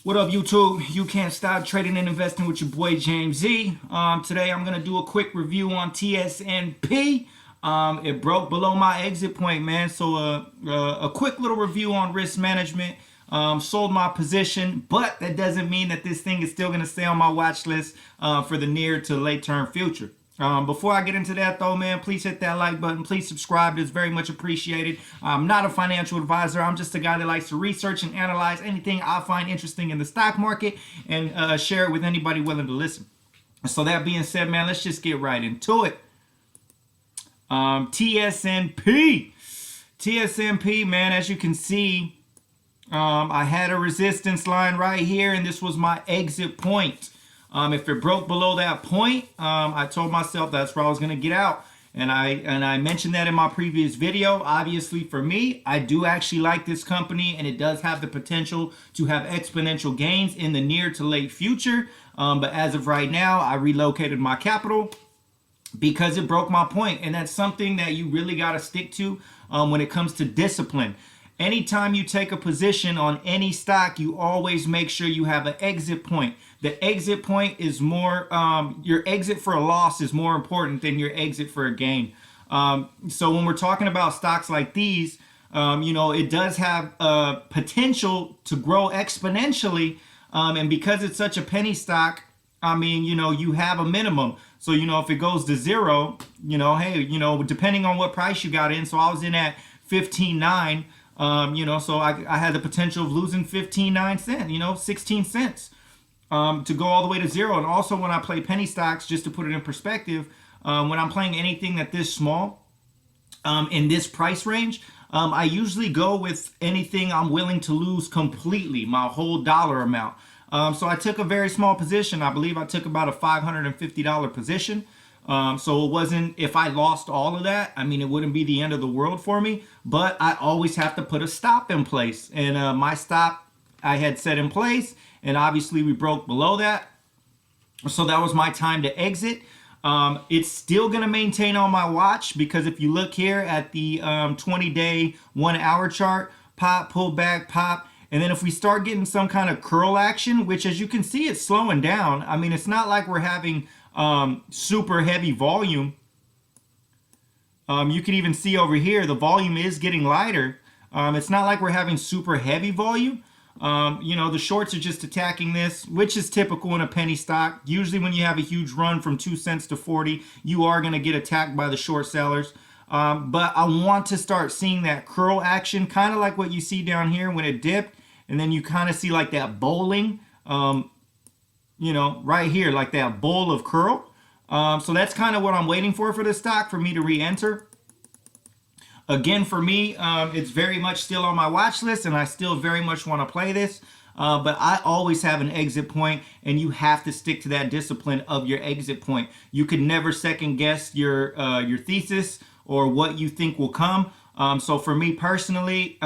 What up, YouTube? You can't stop trading and investing with your boy James Z. Today I'm gonna do a quick review on TSNP. It broke below my exit point, man. So a quick little review on risk management. Sold my position, but that doesn't mean that this thing is still gonna stay on my watch list for the near to late term future. Before I get into that though, man, please hit that like button. Please subscribe. It's very much appreciated. I'm not a financial advisor. I'm just a guy that likes to research and analyze anything I find interesting in the stock market and share it with anybody willing to listen. So that being said, man, let's just get right into it. TSNP. TSNP, man, as you can see, I had a resistance line right here, and this was my exit point. If it broke below that point, I told myself that's where I was going to get out. And I mentioned that in my previous video. Obviously, for me, I do actually like this company, and it does have the potential to have exponential gains in the near to late future. But as of right now, I relocated my capital because it broke my point. And that's something that you really got to stick to when it comes to discipline. Anytime you take a position on any stock, you always make sure you have an exit point. The exit point is more, your exit for a loss is more important than your exit for a gain. So when we're talking about stocks like these, it does have potential to grow exponentially. And because it's such a penny stock, you have a minimum. So, if it goes to zero, hey, depending on what price you got in. So I was in at 15.9. So I had the potential of losing 15.9 cents, 16 cents to go all the way to zero. And also when I play penny stocks, just to put it in perspective, when I'm playing anything that this small in this price range, I usually go with anything I'm willing to lose completely, my whole dollar amount. So I took a very small position. I believe I took about a $550 position. So it wasn't, if I lost all of that, it wouldn't be the end of the world for me, but I always have to put a stop in place. And my stop I had set in place, and obviously we broke below that. So that was my time to exit. It's still going to maintain on my watch, because if you look here at the 20-day 1 hour chart, pop, pull back, pop. And then if we start getting some kind of curl action, which as you can see, it's slowing down. It's not like we're having super heavy volume. You can even see over here, the volume is getting lighter. It's not like we're having super heavy volume. The shorts are just attacking this, which is typical in a penny stock. Usually when you have a huge run from 2 cents to 40, you are going to get attacked by the short sellers. But I want to start seeing that curl action, kind of like what you see down here when it dipped. And then you kind of see like that bowling, right here, like that bowl of curl. So that's kind of what I'm waiting for this stock, for me to re-enter. Again, for me, it's very much still on my watch list, and I still very much want to play this. But I always have an exit point, and you have to stick to that discipline of your exit point. You can never second guess your thesis or what you think will come. So for me personally,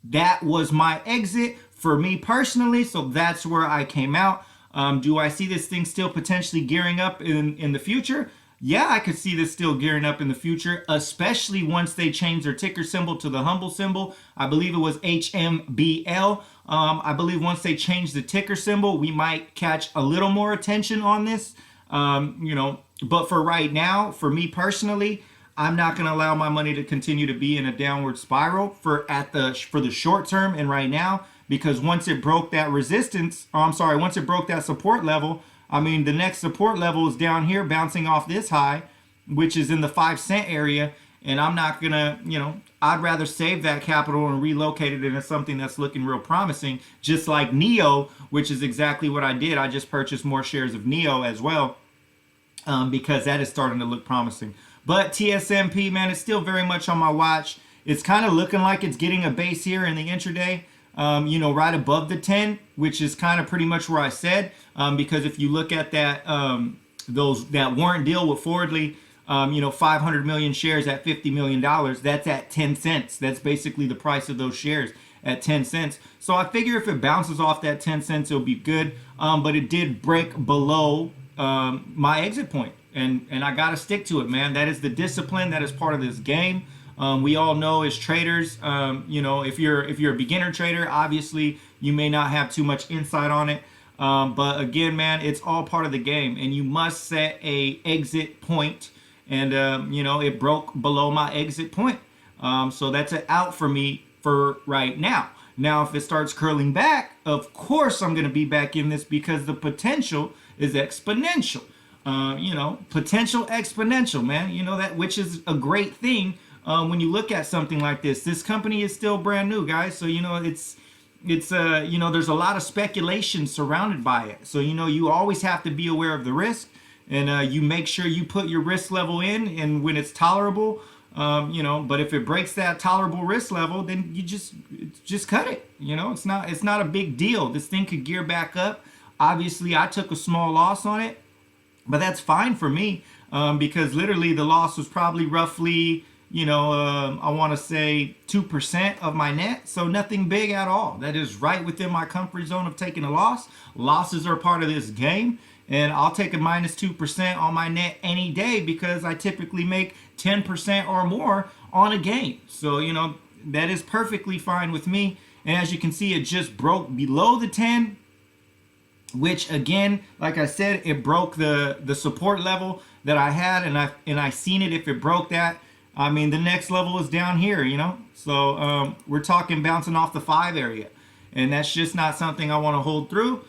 that was my exit for me personally. So that's where I came out. Do I see this thing still potentially gearing up in the future? Yeah, I could see this still gearing up in the future, especially once they change their ticker symbol to the humble symbol. I believe it was HMBL. I believe once they change the ticker symbol, we might catch a little more attention on this. But for right now, for me personally, I'm not going to allow my money to continue to be in a downward spiral for the short term and right now, because once it broke that resistance, once it broke that support level, the next support level is down here bouncing off this high, which is in the 5 cent area. And I'm not going to, I'd rather save that capital and relocate it into something that's looking real promising, just like NEO, which is exactly what I did. I just purchased more shares of NEO as well, because that is starting to look promising. But TSNP, man, it's still very much on my watch. It's kind of looking like it's getting a base here in the intraday, right above the 10, which is kind of pretty much where I said, because if you look at that, that warrant deal with Fordley, 500 million shares at $50 million, that's at 10 cents. That's basically the price of those shares at 10 cents. So I figure if it bounces off that 10 cents, it'll be good. But it did break below my exit point. And I got to stick to it, man. That is the discipline. That is part of this game. We all know as traders, if you're a beginner trader, obviously you may not have too much insight on it. But again, man, it's all part of the game, and you must set a exit point. And you know, it broke below my exit point, so that's an out for me for right now. Now, if it starts curling back, of course I'm going to be back in this because the potential is exponential. You know, potential exponential, man. You know that, which is a great thing when you look at something like this. This company is still brand new, guys. So, you know, it's you know, there's a lot of speculation surrounded by it. So, you know, you always have to be aware of the risk, and you make sure you put your risk level in, and when it's tolerable, you know. But if it breaks that tolerable risk level, then you just cut it. You know, it's not a big deal. This thing could gear back up. Obviously, I took a small loss on it, but that's fine for me, because literally the loss was probably roughly, you know, I want to say 2% of my net. So nothing big at all. That is right within my comfort zone of taking a loss. Losses are part of this game. And I'll take a minus 2% on my net any day because I typically make 10% or more on a game. So, you know, that is perfectly fine with me. And as you can see, it just broke below the 10, which again, like I said, it broke the support level that I had, and I seen it. If it broke that, I mean, the next level is down here, you know. So we're talking bouncing off the 5 area, and that's just not something I want to hold through.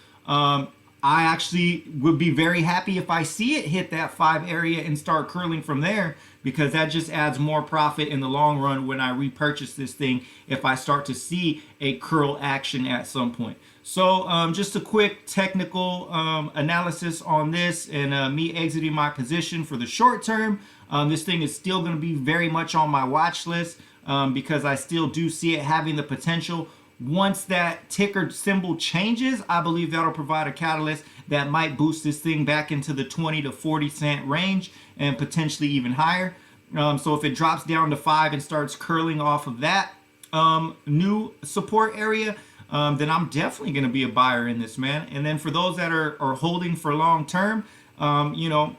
I actually would be very happy if I see it hit that 5 area and start curling from there, because that just adds more profit in the long run when I repurchase this thing, if I start to see a curl action at some point. So just a quick technical analysis on this, and me exiting my position for the short term. This thing is still going to be very much on my watch list, because I still do see it having the potential. Once that ticker symbol changes, I believe that'll provide a catalyst that might boost this thing back into the 20 to 40 cent range, and potentially even higher. So if it drops down to 5 and starts curling off of that new support area, then I'm definitely going to be a buyer in this, man. And then for those that are holding for long term, you know,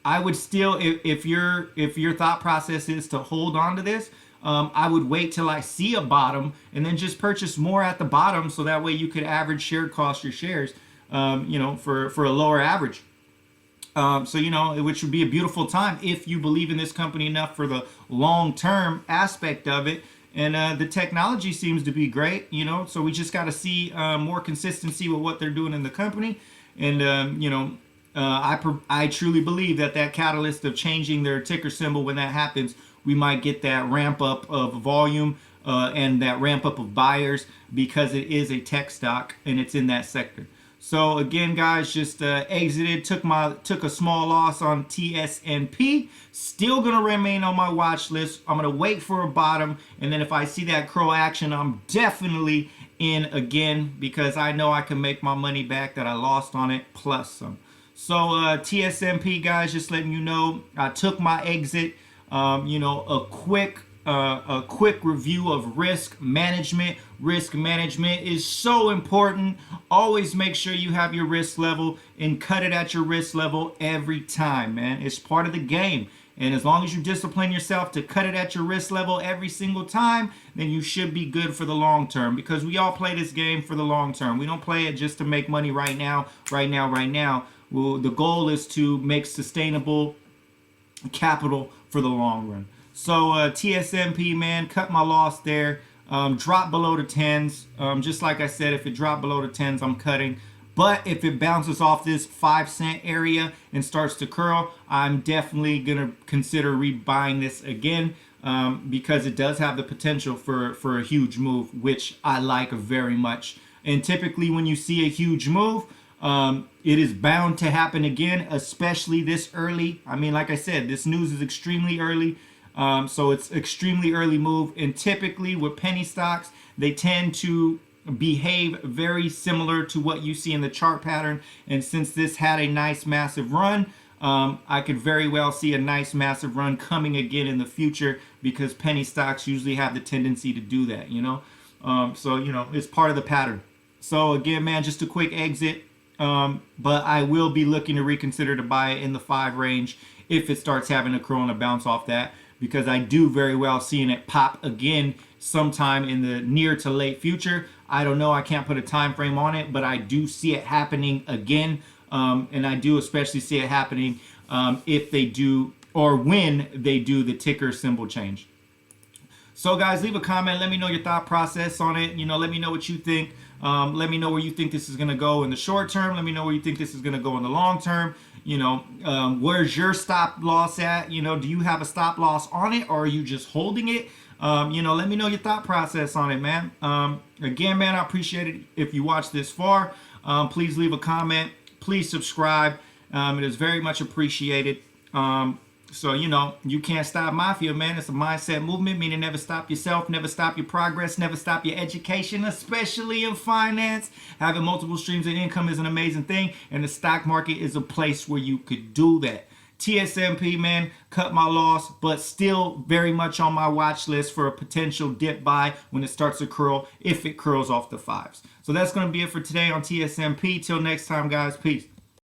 I would still, if your thought process is to hold on to this, I would wait till I see a bottom and then just purchase more at the bottom, so that way you could average share cost your shares, you know, for a lower average. So, you know, which would be a beautiful time if you believe in this company enough for the long-term aspect of it. And the technology seems to be great, you know, so we just got to see more consistency with what they're doing in the company. And, you know, I truly believe that catalyst of changing their ticker symbol, when that happens, we might get that ramp up of volume and that ramp up of buyers, because it is a tech stock and it's in that sector. So again, guys, just exited, took a small loss on TSNP. Still gonna remain on my watch list. I'm gonna wait for a bottom, and then if I see that curl action, I'm definitely in again, because I know I can make my money back that I lost on it plus some. So TSNP, guys, just letting you know, I took my exit. You know, a quick review of risk management. Risk management is so important. Always make sure you have your risk level and cut it at your risk level every time, man. It's part of the game. And as long as you discipline yourself to cut it at your risk level every single time, then you should be good for the long term, because we all play this game for the long term. We don't play it just to make money right now. Well, the goal is to make sustainable capital for the long run. So TSNP, man, cut my loss there. Drop below the 10s. Just like I said, if it dropped below the 10s, I'm cutting. But if it bounces off this 5 cent area and starts to curl, I'm definitely going to consider rebuying this again, because it does have the potential for a huge move, which I like very much. And typically when you see a huge move, it is bound to happen again, especially this early. I mean, like I said, this news is extremely early. So it's extremely early move. And typically with penny stocks, they tend to behave very similar to what you see in the chart pattern. And since this had a nice massive run, I could very well see a nice massive run coming again in the future, because penny stocks usually have the tendency to do that, you know. So, you know, it's part of the pattern. So again, man, just a quick exit. But I will be looking to reconsider to buy it in the 5 range if it starts having a curl and a bounce off that, because I do very well seeing it pop again sometime in the near to late future. I don't know. I can't put a time frame on it, but I do see it happening again. And I do especially see it happening if they do, or when they do, the ticker symbol change. So guys, leave a comment. Let me know your thought process on it. Let me know what you think. Let me know where you think this is going to go in the short term. Let me know where you think this is going to go in the long term. Where's your stop loss at? Do you have a stop loss on it, or are you just holding it? Let me know your thought process on it, man. Again, man, I appreciate it if you watch this far. Please leave a comment. Please subscribe. It is very much appreciated. So, you can't stop mafia, man. It's a mindset movement, meaning never stop yourself, never stop your progress, never stop your education, especially in finance. Having multiple streams of income is an amazing thing, and the stock market is a place where you could do that. TSNP, man, cut my loss, but still very much on my watch list for a potential dip buy when it starts to curl, if it curls off the 5s. So that's going to be it for today on TSNP. Till next time, guys. Peace.